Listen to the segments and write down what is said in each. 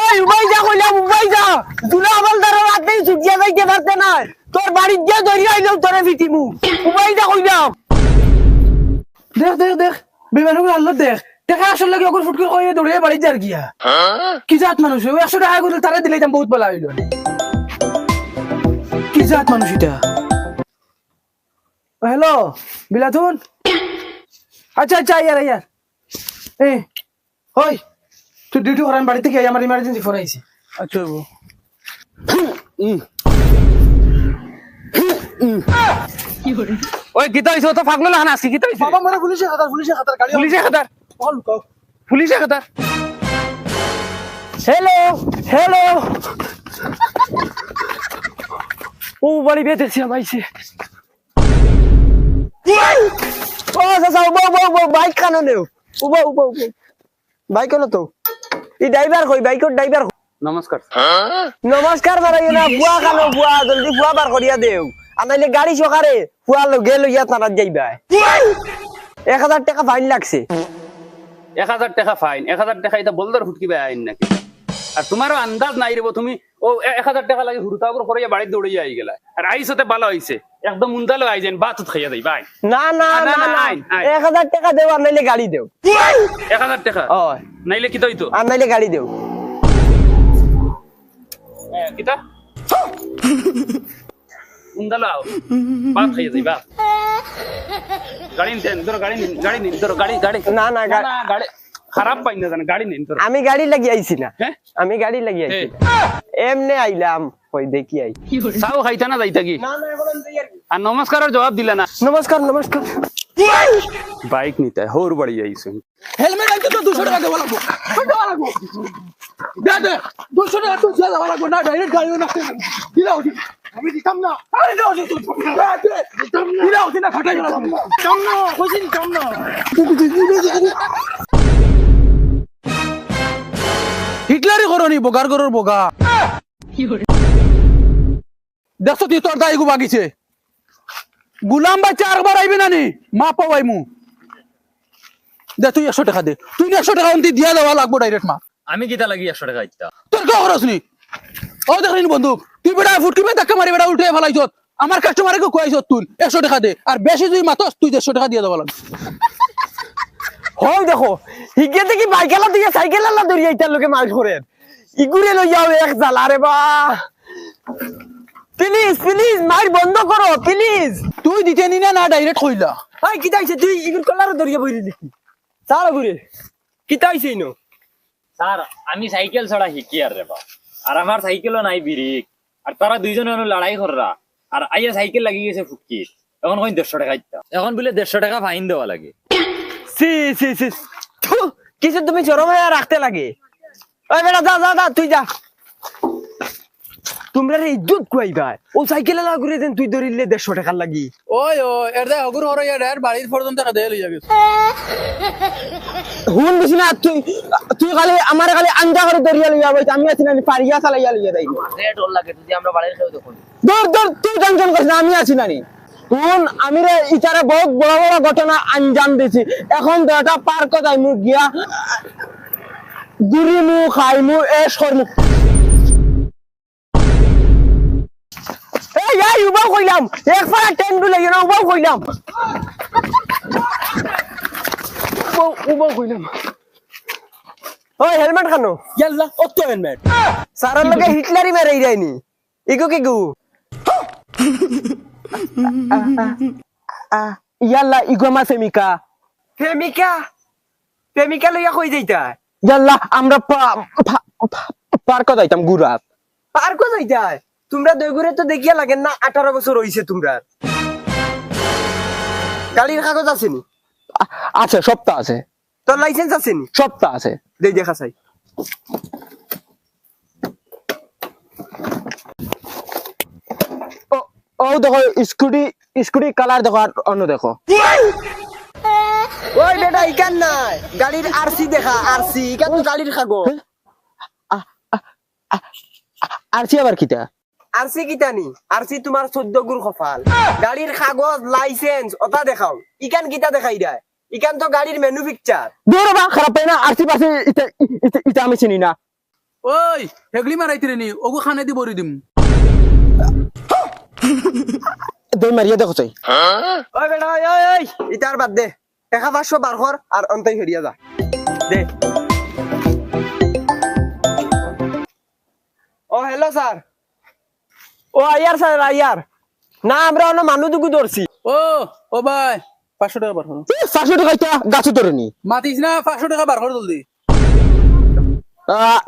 ওই উবাই যা কইলাম উবাই যা দুলা আমলদার রাতে ছুটিয়া যাইতে পারতে না তোর বাড়ির যে দরিয়া আইলো তোরে ফিটিমু উবাই যা কইলাম দেখ দেখ দেখ বিমানকে আল্লাহ দেখ টাকা আসলে কি ওকে ফুটকে কইয়ে দৌড়ে বাড়ি যার গিয়া কি জাত মানুষ ওই 100 টাকা করে তারে দিলে দাম বহুত বলা হইল কি জাত মানুষ এটা হ্যালো বিলাতুন আচ্ছা আচ্ছা ইয়ার ইয়ার এ ওই তুই ডিউটি করান বাড়ি থেকে আমার ইমার্জেন্সি ফোন আইছে আচ্ছা ওই গীতা হইছে তো পাগল লাহান আছে গীতা হইছে বাবা মরে পুলিশে খাতার গাড়ি পুলিশে খাতার বল কও পুলিশে খাতার হ্যালো হ্যালো ও বাড়ি বেঁধেছি আমাইছে ও চাচা উবা উবা উবা বাইক কানো নেও উবা উবা উবা বাইক কেন তো এই ড্রাইভার কই বাইকের ড্রাইভার নমস্কার নমস্কার বারাইও না বুয়া কানো বুয়া জলদি বুয়া বার করিয়া দেও আনাইলে গাড়ি সকারে বুয়া লগে লইয়া থানাত যাইবা 1000 টাকা ফাইন লাগছে 1000 টাকা ফাইন 1000 টাকা এটা বলদার হুটকিবে আইন নাকি আর তোমারও আন্দাজ নাই রে তুমি ও 1000 টাকা লাগে হুরুতা করে বাড়ি দৌড়ে আই গেলা আর আইসতে ভালো হইছে একদম উন্দালো আই যেন বাতুত খাইয়া দেই ভাই না না না, না না, না আইন, আইন। 1000 টাকা দেও আনাইলে গাড়ি দেও 1000 টাকা ওই নাইলে কি দইতো আনাইলে গাড়ি দেও কিতা উন্দালো আও বাত খাইয়া দেই বাত গাড়ি নিন ধরো গাড়ি নিন ধরো গাড়ি না না না গাড়ি খারাপ পাই না জানা গাড়ি নিন ধরো আমি গাড়ি লাগি আইছি না হ্যাঁ আমি গাড়ি লাগি আইছি এমনে আইলাম কই দেখি আই সাও খাইতা না যাইতা কি না না এখন যাই আর কি। আর নমস্কারের জবাব দিলা না নমস্কার নমস্কার বাইক নিতে হোর বাড়ি যাইছে হেলমেট আনতে তো 200 টাকা দেওয়া লাগবে দেওয়া লাগবে দে দে 200 টাকা তো দেওয়া লাগবে না ডাইরেক্ট গাড়িও না দিলাও দি আমি দিতাম না আরে দাও দি দিলাও দি না খাটাই গেল দিতাম না কইছি দিতাম না হিটলারই করনি বগার গরর বগা দেখছো তুই তোর দাইগু বাগিছে গুলাম ভাই 4 বার আইবে না নি মা পাওয়াই মু দে তুই 100 টাকা দে তুই 100 টাকা অন্তি দিয়া দেওয়া লাগবো ডাইরেক্ট মা আমি কিতা লাগি 100 টাকা ইত্তা তোর কে খরচনি ও দেখলিন বন্ধু তুই বেটা ফুটকি মে ধাক্কা মারি বেটা উল্টে ফেলাইছ আমার কাস্টমারে কে কইছ তুই 100 টাকা দে আর বেশি তুই মাতস তুই 150 টাকা দিয়া দেওয়া লাগবে হই দেখো হিগে দেখি বাইকেলা দিয়ে সাইকেলা ধরি আইতার লোকে মার করে ইগুরে লই যাও এক জালা রে বা প্লিজ প্লিজ মার বন্ধ করো প্লিজ তুই দিতে নি না ডাইরেক্ট কইলা হাই কি তাইছে তুই ইগুর কলার ধরিয়া বইরি দেখি চাল ঘুরে কি তাইছে ইনো স্যার আমি সাইকেল ছাড়া শিখি আর রে বা আর আমার সাইকেলও নাই ব্রেক আর তারা দুইজনে লড়াই কররা আর আইয়া সাইকেল লাগি গেছে ফুটকি এখন কই 150 টাকা ইত্তা এখন বলে 150 টাকা ফাইন দেওয়া লাগে সি সি সি থু, কিছু তুমি চরমে রাখতে লাগে ওই বেটা যা যা যা তুই যা তোমরা রে ইজ্জত কইবা ও সাইকেলে না ঘুরে দেন তুই ধরিলে 150 টাকা লাগি ওই ও এর দে অগুর হরে এর বাড়ির পর্যন্ত টাকা দে লইয়া গেছে হুন বুঝি না তুই তুই খালি আমার খালি আঞ্জা করে ধরিয়া লইয়া বই আমি আছি না পারিয়া চালাইয়া লইয়া যাই রে ডর লাগে যদি আমরা বাড়ির খেয়ে দেখুন দূর দূর তুই টেনশন করিস না আমি আছি না নি হুন আমি রে ইটারে বহুত বড় বড় ঘটনা আঞ্জাম দিছি এখন দটা পার্ক যাই মু গিয়া গুরি মু খাই মু এস করমু এই উবাও কইলাম এক ফারা টেন্ডু লাগি না উবাও কইলাম উবাও কইলাম ওই হেলমেট খানো ইয়াল্লা অত হেলমেট সারার লগে হিটলারই মেরে যায়নি ইগো কি গু ইয়াল্লা ইগো মা ফেমিকা ফেমিকা লইয়া কই যাইতা ইয়াল্লা আমরা পার্ক যাইতাম গুরাত পার্ক যাইতা তোমরা দুই ঘুরে তো দেখিয়া লাগে না 18 বছর হইছে তোমরা গাড়ির কাগজ আছে নি আছে সপ্তাহ আছে তোর লাইসেন্স আছে নি সপ্তাহ আছে দেই দেখা চাই ও দেখো স্কুটি কালার দেখো আর অন্য দেখো ওই বেটা ইকান নাই গাড়ির আরসি দেখা আরসি ইকান তো গাড়ির কাগজ আরসি আবার কিটা আরসি কিতানি আরসি তোমার 14 গুর কপাল গাড়ির কাগজ লাইসেন্স ওটা দেখাও ইকান কিতা দেখাই দেয় ইকান তো গাড়ির ম্যানুফ্যাকচার দূর বা খারাপ পাই না আরসি পাশে এটা আমি চিনি না ওই হেগলি মারাইতে নি ওগু খানে দি বরি দিম দই মারিয়া দেখো চাই ওই বেটা ওই ওই ওই ইতার বাদ দে 1500 বার কর আর অন্তই হরিয়া যা দে ও হ্যালো স্যার ও আইয়ার স্যার আইয়ার না আমরা অন্য মানুষ দুগু ধরছি ও ভাই 500 টাকা বার করো 500 টাকা এটা গাছে ধরেনি মাতিস না 500 টাকা বার কর জলদি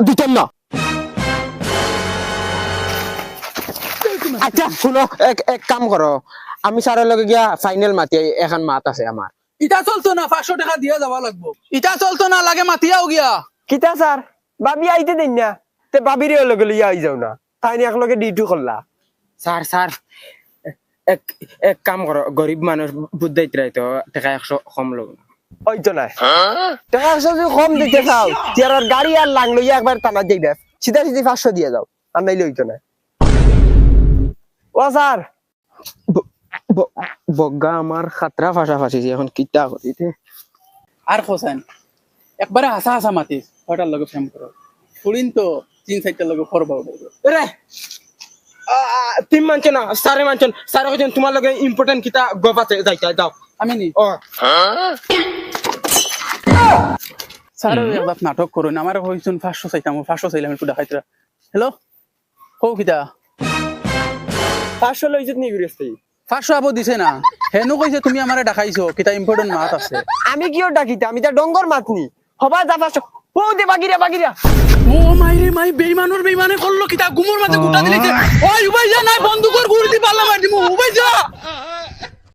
দিতেন না আচ্ছা শুনো এক কাম করো আমি স্যারের লগে গিয়া ফাইনাল মাতি এখন মাত আছে আমার ইটা চলতো না 500 টাকা দিয়া যাওয়া লাগবো ইটা চলতো না লাগে মাতিয়াও গিয়া কিতা স্যার বাবি আইতে দেন না তে বাবির লগে লইয়া আই যাও না তাই নি একলগে ডিউটি করলা স্যার স্যার এক কাম করো গরিব মানুষ বুদ্ধাইতে রাইতো টাকা 100 কম লোক ওই তো নাই টাকা যদি কম দিতে চাওতিয়ার গাড়ি আর লাং লইয়া একবার টানা যাই দেখ সিধা সিধি 500 দিয়ে যাও আর নাইলে হইতো না ও স্যার বগা আমার খাতরা ফাঁসা ফাঁসিছি এখন কিতা করিতে আর খোসান একবারে হাসা হাসা মাতিস ওটার লগে ফেম করো ফুলিন তো 3-4টা লগে ফরবা উঠাইব রে তুমি মানছো না স্যারে মানছো স্যারে কইছেন তোমার লগে ইম্পর্টেন্ট কিতা গপাতে যাইতা দাও আমি নি ও স্যার একবার নাটক করুন আমার কইছুন 500 চাইতাম 500 চাইলাম একটু দেখাইতরা হ্যালো কও কিতা 500 লইছত নি ঘুরেছতে 500 আবো দিছে না হেনু কইছে তুমি আমারে দেখাইছো কিতা ইম্পর্টেন্ট মাত আছে আমি কিও ডাকিতা আমি তা ডঙ্গর মাতনি হবা যা 500 ও দে বাগিরা ও মাইরে মাই বেঈমানুর বেঈমানে করলো কিতা গুমুর মাঝে গুটা দিলিছে ওই উবাই যা নাই বন্দুকের গুড়ি দি পাল্লা মার দিমু উবাই যা